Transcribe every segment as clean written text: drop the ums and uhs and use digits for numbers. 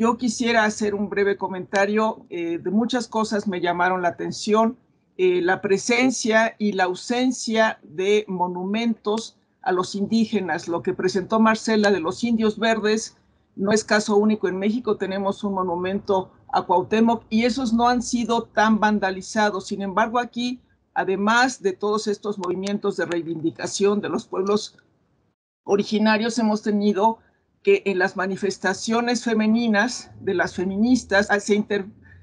Yo quisiera hacer un breve comentario. De muchas cosas me llamaron la atención. La presencia y la ausencia de monumentos a los indígenas. Lo que presentó Marcela de los indios verdes no es caso único. En México tenemos un monumento a Cuauhtémoc y esos no han sido tan vandalizados. Sin embargo, aquí, además de todos estos movimientos de reivindicación de los pueblos originarios, hemos tenido que en las manifestaciones femeninas de las feministas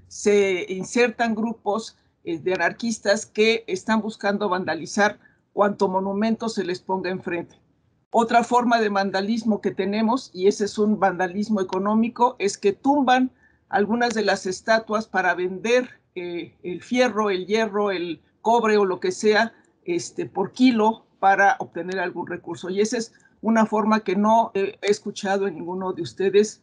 se insertan grupos de anarquistas que están buscando vandalizar cuanto monumento se les ponga enfrente. Otra forma de vandalismo que tenemos, y ese es un vandalismo económico, es que tumban algunas de las estatuas para vender el fierro, el hierro, el cobre o lo que sea por kilo para obtener algún recurso. Y esa es una forma que no he escuchado en ninguno de ustedes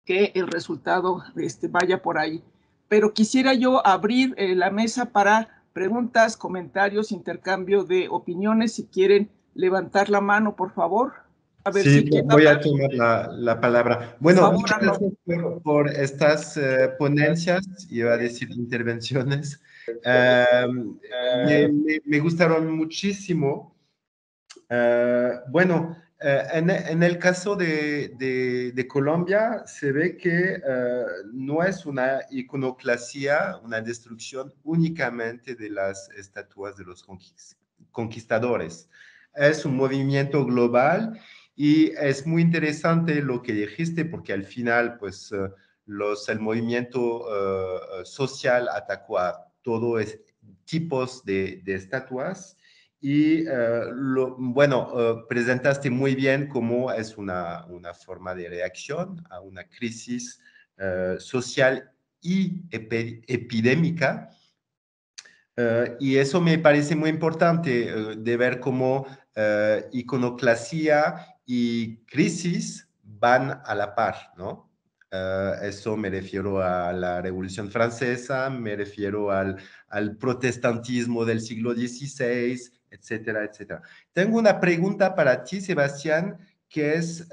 que el resultado vaya por ahí. Pero quisiera yo abrir la mesa para preguntas, comentarios, intercambio de opiniones. Si quieren levantar la mano, por favor. A ver Sí, si quieren. voy a tomar la palabra. Bueno, Por favor, muchas gracias por estas ponencias, iba a decir intervenciones. Me gustaron muchísimo. Bueno, en el caso de Colombia se ve que no es una iconoclasia, una destrucción únicamente de las estatuas de los conquistadores. Es un movimiento global y es muy interesante lo que dijiste porque al final, pues, el movimiento social atacó a todos tipos de estatuas. Y bueno, presentaste muy bien cómo es una forma de reacción a una crisis social y epidémica. Y eso me parece muy importante de ver cómo iconoclasia y crisis van a la par, ¿no? Eso me refiero a la Revolución Francesa, me refiero al protestantismo del siglo XVI, etcétera, etcétera. Tengo una pregunta para ti, Sebastián, que es,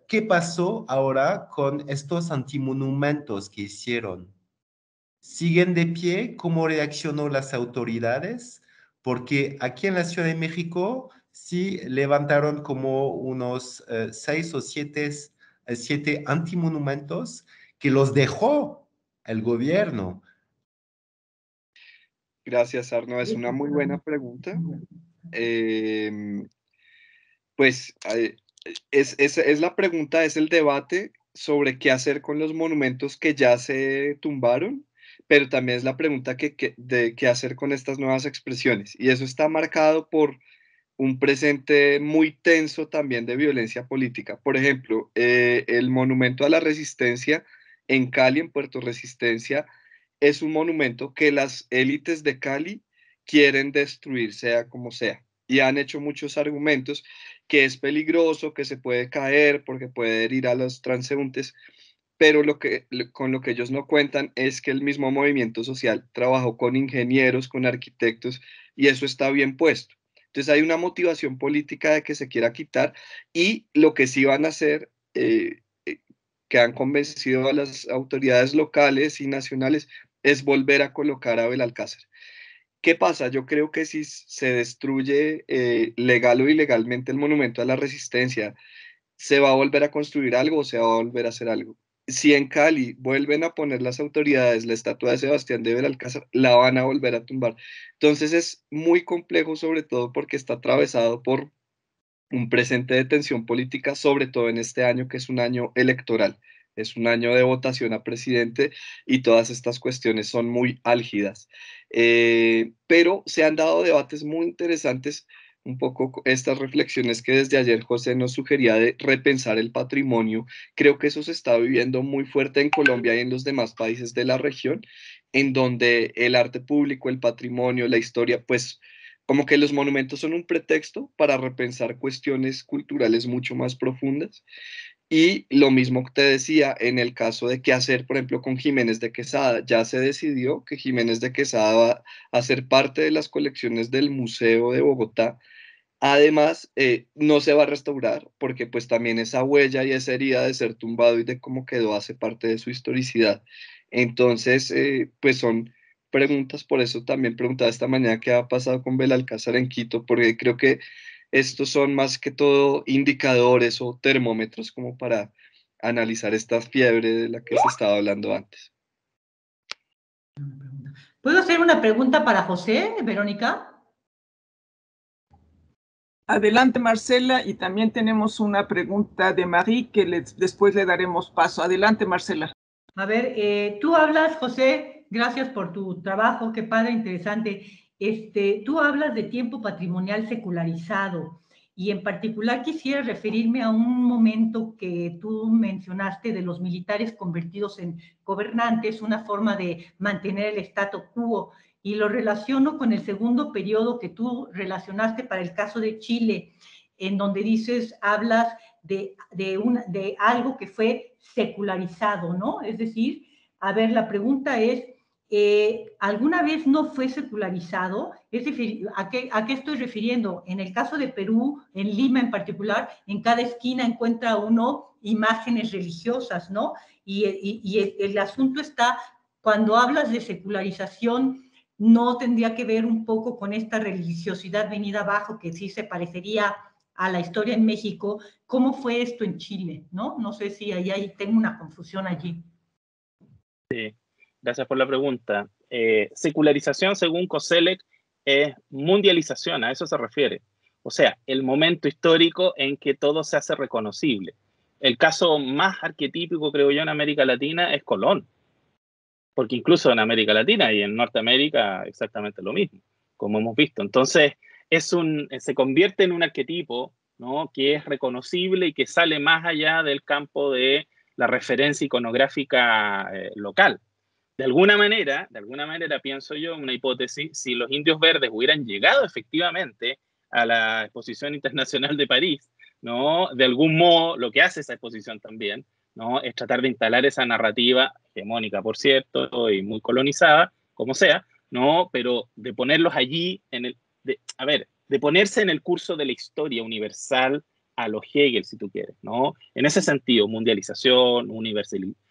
¿qué pasó ahora con estos antimonumentos que hicieron? ¿Siguen de pie? ¿Cómo reaccionó las autoridades? Porque aquí en la Ciudad de México sí levantaron como unos 6 o 7 antimonumentos que los dejó el gobierno. Gracias, Arno. Es una muy buena pregunta. Pues es la pregunta, es el debate sobre qué hacer con los monumentos que ya se tumbaron, pero también es la pregunta de qué hacer con estas nuevas expresiones. Y eso está marcado por un presente muy tenso también de violencia política. Por ejemplo, el Monumento a la Resistencia en Cali, en Puerto Resistencia, es un monumento que las élites de Cali quieren destruir, sea como sea. Y han hecho muchos argumentos que es peligroso, que se puede caer porque puede herir a los transeúntes, pero con lo que ellos no cuentan es que el mismo movimiento social trabajó con ingenieros, con arquitectos, y eso está bien puesto. Entonces hay una motivación política de que se quiera quitar y lo que sí van a hacer, que han convencido a las autoridades locales y nacionales, es volver a colocar a Belalcázar. ¿Qué pasa? Yo creo que si se destruye legal o ilegalmente el monumento a la resistencia, ¿se va a volver a construir algo o se va a volver a hacer algo? Si en Cali vuelven a poner las autoridades la estatua de Sebastián de Belalcázar, la van a volver a tumbar. Entonces es muy complejo, sobre todo porque está atravesado por un presente de tensión política, sobre todo en este año que es un año electoral, es un año de votación a presidente y todas estas cuestiones son muy álgidas. Pero se han dado debates muy interesantes, un poco estas reflexiones que desde ayer José nos sugería de repensar el patrimonio. Creo que eso se está viviendo muy fuerte en Colombia y en los demás países de la región, en donde el arte público, el patrimonio, la historia, pues como que los monumentos son un pretexto para repensar cuestiones culturales mucho más profundas. Y lo mismo que te decía en el caso de qué hacer, por ejemplo, con Jiménez de Quesada. Ya se decidió que Jiménez de Quesada va a ser parte de las colecciones del Museo de Bogotá. Además, no se va a restaurar porque pues también esa huella y esa herida de ser tumbado y de cómo quedó hace parte de su historicidad. Entonces, pues son preguntas, por eso también preguntaba esta mañana qué ha pasado con Belalcázar en Quito, porque creo que estos son más que todo indicadores o termómetros como para analizar esta fiebre de la que se estaba hablando antes. ¿Puedo hacer una pregunta para José, Verónica? Adelante, Marcela, y también tenemos una pregunta de Marie que después le daremos paso. Adelante, Marcela. A ver, tú hablas, José, gracias por tu trabajo, qué padre, interesante. Tú hablas de tiempo patrimonial secularizado y en particular quisiera referirme a un momento que tú mencionaste de los militares convertidos en gobernantes, una forma de mantener el status quo, y lo relaciono con el segundo periodo que tú relacionaste para el caso de Chile, en donde hablas de algo que fue secularizado, ¿no? Es decir, a ver, la pregunta es, ¿alguna vez no fue secularizado? Es decir, ¿a qué estoy refiriendo? En el caso de Perú, en Lima en particular, en cada esquina encuentra uno imágenes religiosas, ¿no? Y el asunto está, cuando hablas de secularización, no tendría que ver un poco con esta religiosidad venida abajo, que sí se parecería a la historia en México. ¿Cómo fue esto en Chile? No sé si ahí tengo una confusión allí. Sí, gracias por la pregunta. Secularización, según Koselleck, es mundialización, a eso se refiere. O sea, el momento histórico en que todo se hace reconocible. El caso más arquetípico, creo yo, en América Latina es Colón. Porque incluso en América Latina y en Norteamérica exactamente lo mismo, como hemos visto. Entonces, se convierte en un arquetipo, ¿no?, que es reconocible y que sale más allá del campo de la referencia iconográfica local. De alguna manera, pienso yo, una hipótesis, si los indios verdes hubieran llegado efectivamente a la Exposición Internacional de París, ¿no?, de algún modo, lo que hace esa exposición también, ¿no?, es tratar de instalar esa narrativa hegemónica, por cierto, y muy colonizada, como sea, ¿no?, pero de ponerlos allí, de ponerse en el curso de la historia universal a los Hegel, si tú quieres, ¿no? En ese sentido, mundialización,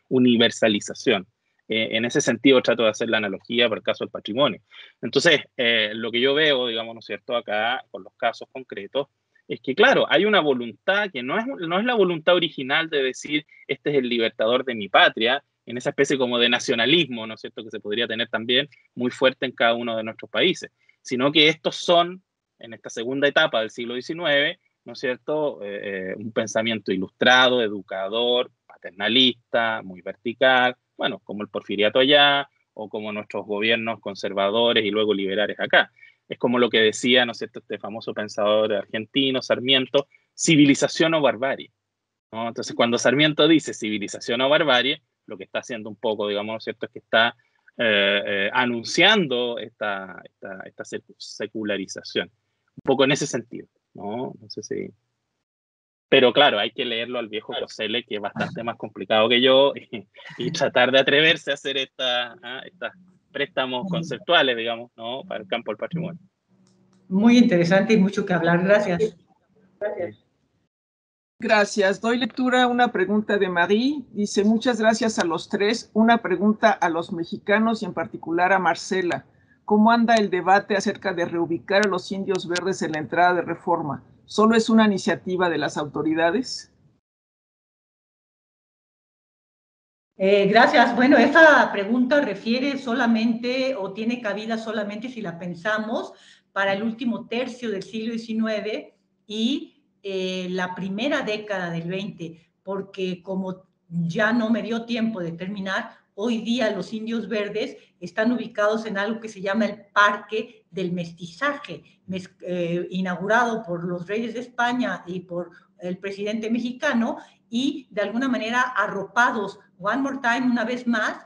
universalización. En ese sentido trato de hacer la analogía para el caso del patrimonio. Entonces, lo que yo veo, digamos, ¿no es cierto?, acá, con los casos concretos, es que, claro, hay una voluntad que no es la voluntad original de decir, este es el libertador de mi patria, en esa especie como de nacionalismo, ¿no es cierto?, que se podría tener también muy fuerte en cada uno de nuestros países, sino que estos son, en esta segunda etapa del siglo XIX, ¿no es cierto?, un pensamiento ilustrado, educador, paternalista, muy vertical, bueno, como el porfiriato allá, o como nuestros gobiernos conservadores y luego liberales acá. Es como lo que decía, ¿no es cierto?, este famoso pensador argentino, Sarmiento, civilización o barbarie, ¿no? Entonces, cuando Sarmiento dice civilización o barbarie, lo que está haciendo un poco, digamos, ¿no es cierto?, es que está anunciando esta secularización. Un poco en ese sentido, ¿no? No sé si... Pero claro, hay que leerlo al viejo Koselleck, que es bastante más complicado que yo, y tratar de atreverse a hacer estos préstamos conceptuales, digamos, ¿no?, para el campo del patrimonio. Muy interesante y mucho que hablar. Gracias. Gracias. Doy lectura a una pregunta de Marie. Dice, muchas gracias a los tres. Una pregunta a los mexicanos y en particular a Marcela. ¿Cómo anda el debate acerca de reubicar a los indios verdes en la entrada de Reforma? ¿Solo es una iniciativa de las autoridades? Gracias. Bueno, esta pregunta refiere solamente o tiene cabida solamente si la pensamos para el último tercio del siglo XIX y la primera década del XX, porque como ya no me dio tiempo de terminar, hoy día los indios verdes están ubicados en algo que se llama el Parque del Mestizaje, inaugurado por los reyes de España y por el presidente mexicano, y de alguna manera arropados, one more time, una vez más,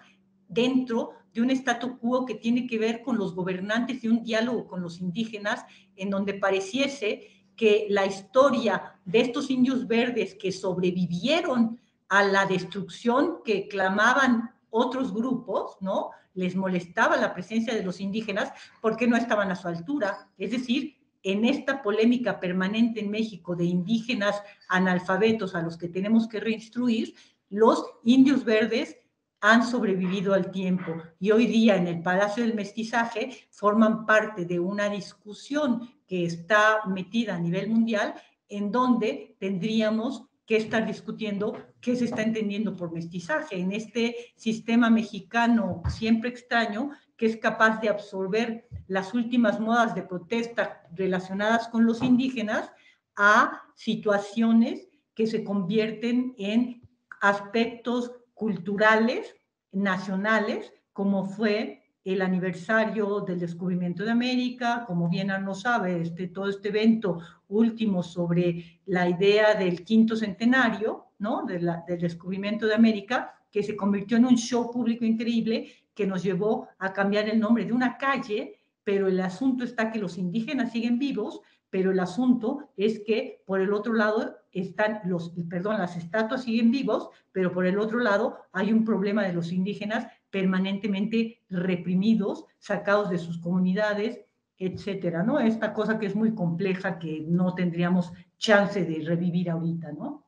dentro de un statu quo que tiene que ver con los gobernantes y un diálogo con los indígenas, en donde pareciese que la historia de estos indios verdes que sobrevivieron a la destrucción que clamaban otros grupos, ¿no?, les molestaba la presencia de los indígenas porque no estaban a su altura. Es decir, en esta polémica permanente en México de indígenas analfabetos a los que tenemos que reinstruir, los indios verdes han sobrevivido al tiempo y hoy día en el Palacio del Mestizaje forman parte de una discusión que está metida a nivel mundial en donde tendríamos que estar discutiendo qué se está entendiendo por mestizaje en este sistema mexicano siempre extraño que es capaz de absorber las últimas modas de protesta relacionadas con los indígenas a situaciones que se convierten en aspectos culturales nacionales, como fue el aniversario del descubrimiento de América, como bien Arno sabe, todo este evento último sobre la idea del quinto centenario, ¿no? del descubrimiento de América, que se convirtió en un show público increíble que nos llevó a cambiar el nombre de una calle, pero el asunto está que los indígenas siguen vivos, pero el asunto es que por el otro lado están las estatuas siguen vivos, pero por el otro lado hay un problema de los indígenas permanentemente reprimidos, sacados de sus comunidades, etcétera, ¿no? Esta cosa que es muy compleja que no tendríamos chance de revivir ahorita, ¿no?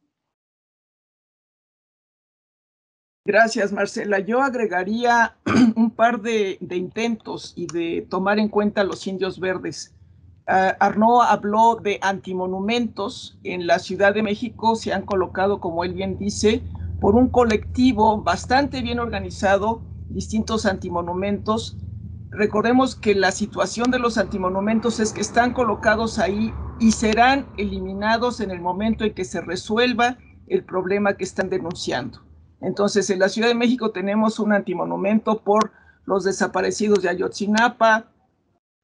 Gracias, Marcela. Yo agregaría un par de intentos y de tomar en cuenta a los indios verdes. Arnaud habló de antimonumentos. En la Ciudad de México se han colocado, como él bien dice, por un colectivo bastante bien organizado, distintos antimonumentos. Recordemos que la situación de los antimonumentos es que están colocados ahí y serán eliminados en el momento en que se resuelva el problema que están denunciando. Entonces, en la Ciudad de México tenemos un antimonumento por los desaparecidos de Ayotzinapa,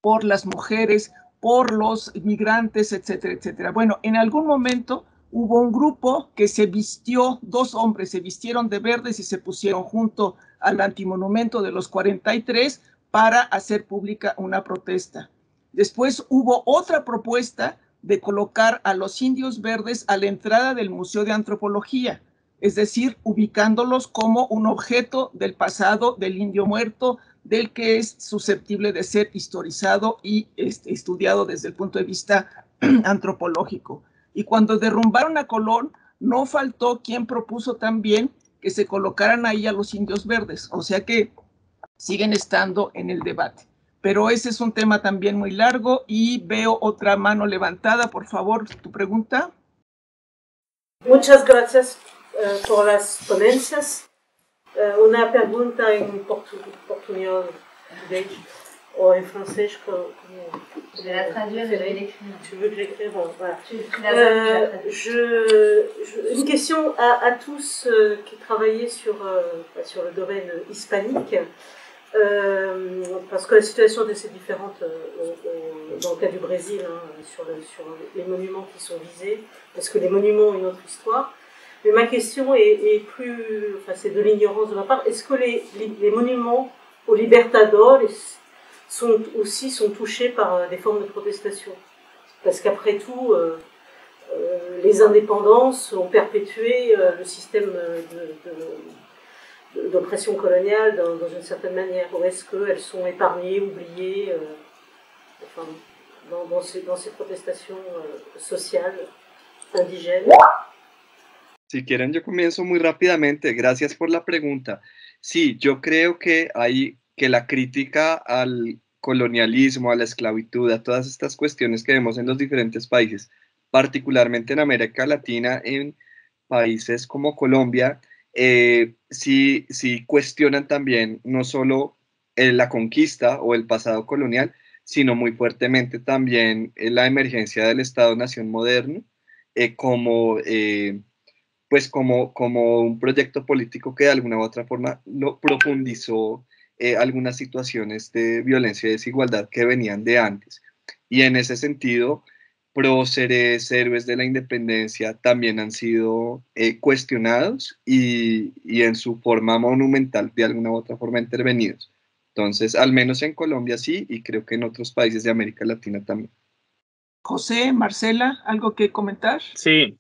por las mujeres, por los migrantes, etcétera, etcétera. Bueno, en algún momento hubo un grupo que se vistió, 2 hombres se vistieron de verdes y se pusieron junto al antimonumento de los 43 para hacer pública una protesta. Después hubo otra propuesta de colocar a los indios verdes a la entrada del Museo de Antropología, es decir, ubicándolos como un objeto del pasado del indio muerto, del que es susceptible de ser historizado y estudiado desde el punto de vista antropológico. Y cuando derrumbaron a Colón, no faltó quien propuso también que se colocaran ahí a los indios verdes, o sea que siguen estando en el debate. Pero ese es un tema también muy largo y veo otra mano levantada. Por favor, tu pregunta. Muchas gracias por las ponencias. Una pregunta en portugués ou en français, je vais la traduire, je vais l'écrire. Tu veux que j'écrive? Bon, voilà. Une question à tous qui travaillaient sur le domaine hispanique, parce que la situation est assez différente dans le cas du Brésil, hein, sur les monuments qui sont visés, parce que les monuments ont une autre histoire. Mais ma question est plus, enfin c'est de l'ignorance de ma part, est-ce que les monuments aux libertadores sont touchés par des formes de protestation? Parce qu'après tout, les indépendances ont perpétué le système d'oppression coloniale dans une certaine manière. Ou est-ce qu'elles sont épargnées, oubliées enfin, dans ces protestations sociales, indigènes? Si quieren, yo comienzo muy rápidamente. Gracias por la pregunta. Sí, yo creo que la crítica al colonialismo, a la esclavitud, a todas estas cuestiones que vemos en los diferentes países, particularmente en América Latina, en países como Colombia, sí cuestionan también no solo la conquista o el pasado colonial, sino muy fuertemente también la emergencia del Estado-Nación moderno como un proyecto político que de alguna u otra forma profundizó algunas situaciones de violencia y desigualdad que venían de antes. Y en ese sentido, próceres, héroes de la independencia también han sido cuestionados y en su forma monumental de alguna u otra forma intervenidos. Entonces, al menos en Colombia sí, y creo que en otros países de América Latina también. José, Marcela, ¿algo que comentar? Sí,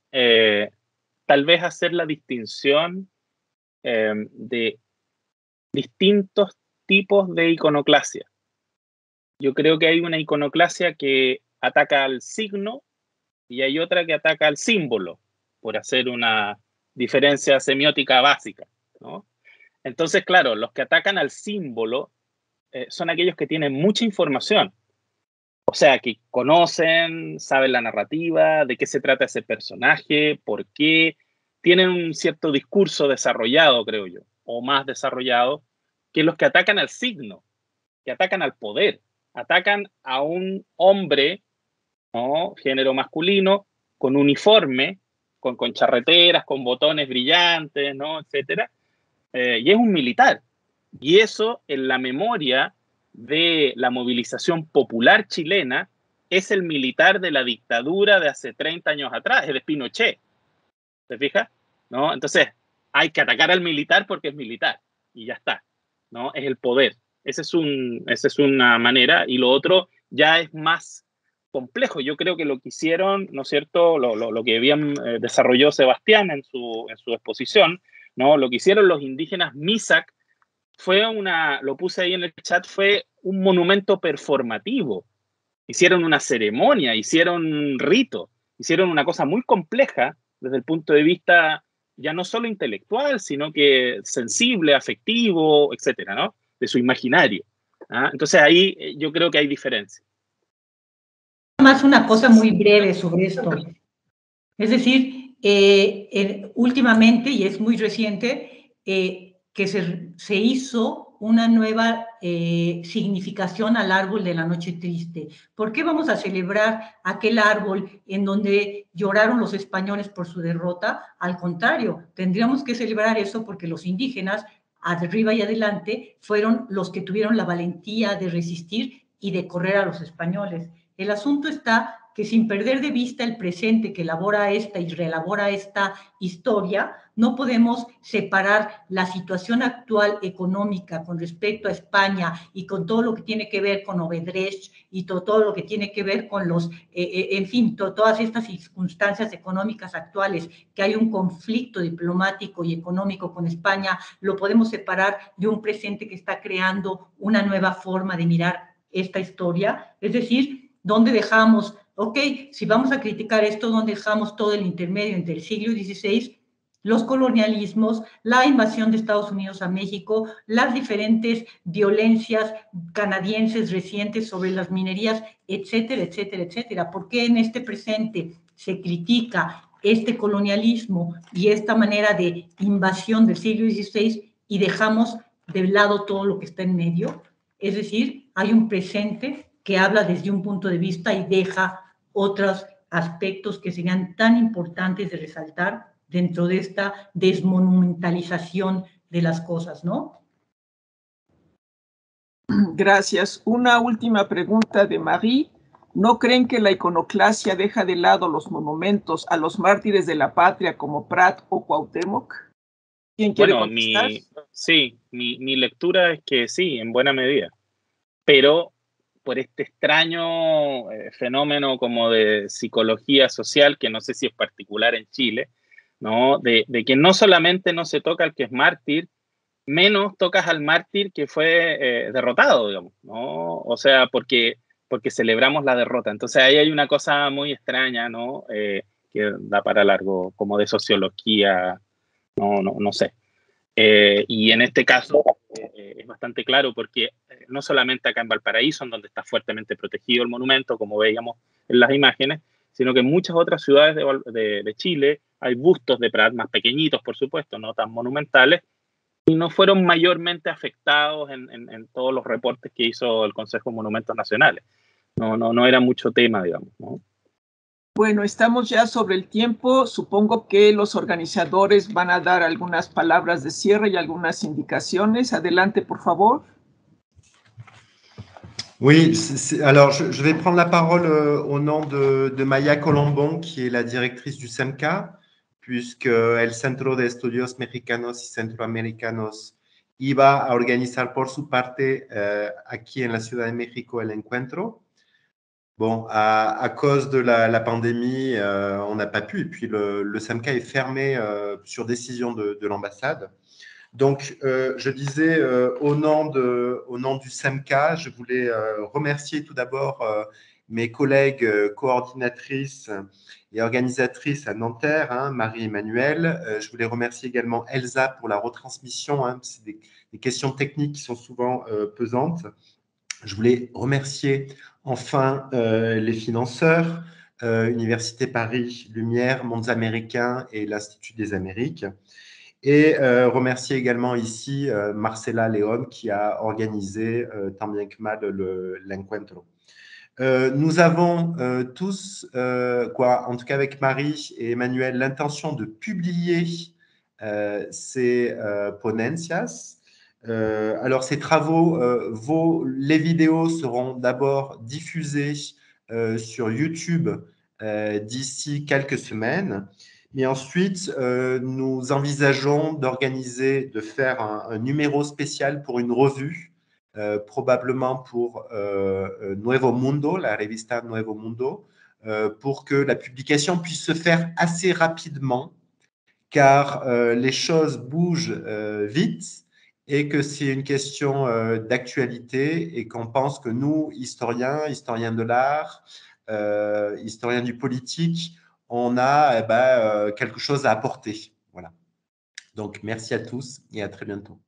tal vez hacer la distinción de distintos tipos de iconoclasia. Yo creo que hay una iconoclasia que ataca al signo y hay otra que ataca al símbolo, por hacer una diferencia semiótica básica, ¿no? Entonces, claro, los que atacan al símbolo son aquellos que tienen mucha información. O sea, que conocen, saben la narrativa, de qué se trata ese personaje, por qué, tienen un cierto discurso desarrollado, creo yo, o más desarrollado, que los que atacan al signo, que atacan al poder, atacan a un hombre, ¿no? Género masculino, con uniforme, con charreteras, con botones brillantes, ¿no? Etcétera, y es un militar. Y eso, en la memoria de la movilización popular chilena, es el militar de la dictadura de hace 30 años atrás, es de Pinochet. ¿Te fijas? ¿No? Entonces, hay que atacar al militar porque es militar, y ya está, ¿no? Es el poder. Esa es una manera, y lo otro ya es más complejo. Yo creo que lo que hicieron, ¿no es cierto?, lo que bien desarrolló Sebastián en su exposición, ¿no? Lo que hicieron los indígenas Misak fue lo puse ahí en el chat, fue un monumento performativo. Hicieron una ceremonia, hicieron un rito, hicieron una cosa muy compleja desde el punto de vista ya no solo intelectual, sino que sensible, afectivo, etcétera, ¿no? De su imaginario. ¿Ah? Entonces ahí yo creo que hay diferencia. Más una cosa muy breve sobre esto. Es decir, últimamente, y es muy reciente, que se hizo una nueva significación al árbol de la noche triste. ¿Por qué vamos a celebrar aquel árbol en donde lloraron los españoles por su derrota? Al contrario, tendríamos que celebrar eso porque los indígenas, arriba y adelante, fueron los que tuvieron la valentía de resistir y de correr a los españoles. El asunto está que sin perder de vista el presente que elabora esta y reelabora esta historia, no podemos separar la situación actual económica con respecto a España y con todo lo que tiene que ver con Odebrecht y todo lo que tiene que ver con en fin, todas estas circunstancias económicas actuales, que hay un conflicto diplomático y económico con España, lo podemos separar de un presente que está creando una nueva forma de mirar esta historia. Es decir, ¿dónde dejamos? Ok, si vamos a criticar esto, ¿dónde dejamos todo el intermedio entre el siglo XVI, los colonialismos, la invasión de Estados Unidos a México, las diferentes violencias canadienses recientes sobre las minerías, etcétera, etcétera, etcétera? ¿Por qué en este presente se critica este colonialismo y esta manera de invasión del siglo XVI y dejamos de lado todo lo que está en medio? Es decir, hay un presente que habla desde un punto de vista y deja otros aspectos que serían tan importantes de resaltar dentro de esta desmonumentalización de las cosas, ¿no? Gracias. Una última pregunta de Marie. ¿No creen que la iconoclasia deja de lado los monumentos a los mártires de la patria como Prat o Cuauhtémoc? ¿Quién quiere contestar? Mi lectura es que sí, en buena medida. Pero por este extraño fenómeno como de psicología social, que no sé si es particular en Chile, ¿no? De que no solamente no se toca al que es mártir, menos tocas al mártir que fue derrotado, digamos, ¿no? O sea, porque celebramos la derrota. Entonces ahí hay una cosa muy extraña, ¿no? Que da para largo, como de sociología, no sé. Y en este caso es bastante claro porque no solamente acá en Valparaíso, en donde está fuertemente protegido el monumento, como veíamos en las imágenes, sino que en muchas otras ciudades de Chile hay bustos de Prat más pequeñitos, por supuesto, no tan monumentales, y no fueron mayormente afectados en todos los reportes que hizo el Consejo de Monumentos Nacionales. No era mucho tema, digamos, ¿no? Bueno, estamos ya sobre el tiempo. Supongo que los organizadores van a dar algunas palabras de cierre y algunas indicaciones. Adelante, por favor. Oui, alors je vais prendre la parole au nom de Maya Colombón, qui est la directrice du CEMCA, puisque el Centro de Estudios Mexicanos y Centroamericanos iba a organizar por su parte aquí en la Ciudad de México el encuentro. Bon, à cause de la pandémie, on n'a pas pu, et puis le CEMCA est fermé sur décision de l'ambassade. Donc, je disais, au nom du CEMCA, je voulais remercier tout d'abord mes collègues coordinatrices et organisatrices à Nanterre, hein, Marie-Emmanuelle. Je voulais remercier également Elsa pour la retransmission. Hein, c'est des questions techniques qui sont souvent pesantes. Je voulais remercier enfin les financeurs, Université Paris Lumière, Mondes Américains et l'Institut des Amériques. Et remercier également ici Marcela León qui a organisé tant bien que mal l'encuentro. Nous avons tous, en tout cas avec Marie et Emmanuel, l'intention de publier ces ponencias. Alors, ces travaux, les vidéos seront d'abord diffusées sur YouTube d'ici quelques semaines. Mais ensuite, nous envisageons de faire un numéro spécial pour une revue, probablement pour Nuevo Mundo, la revista Nuevo Mundo, pour que la publication puisse se faire assez rapidement, car les choses bougent vite et que c'est une question d'actualité et qu'on pense que nous, historiens de l'art, historiens du politique, on a quelque chose à apporter. Voilà. Donc, merci à tous et à très bientôt.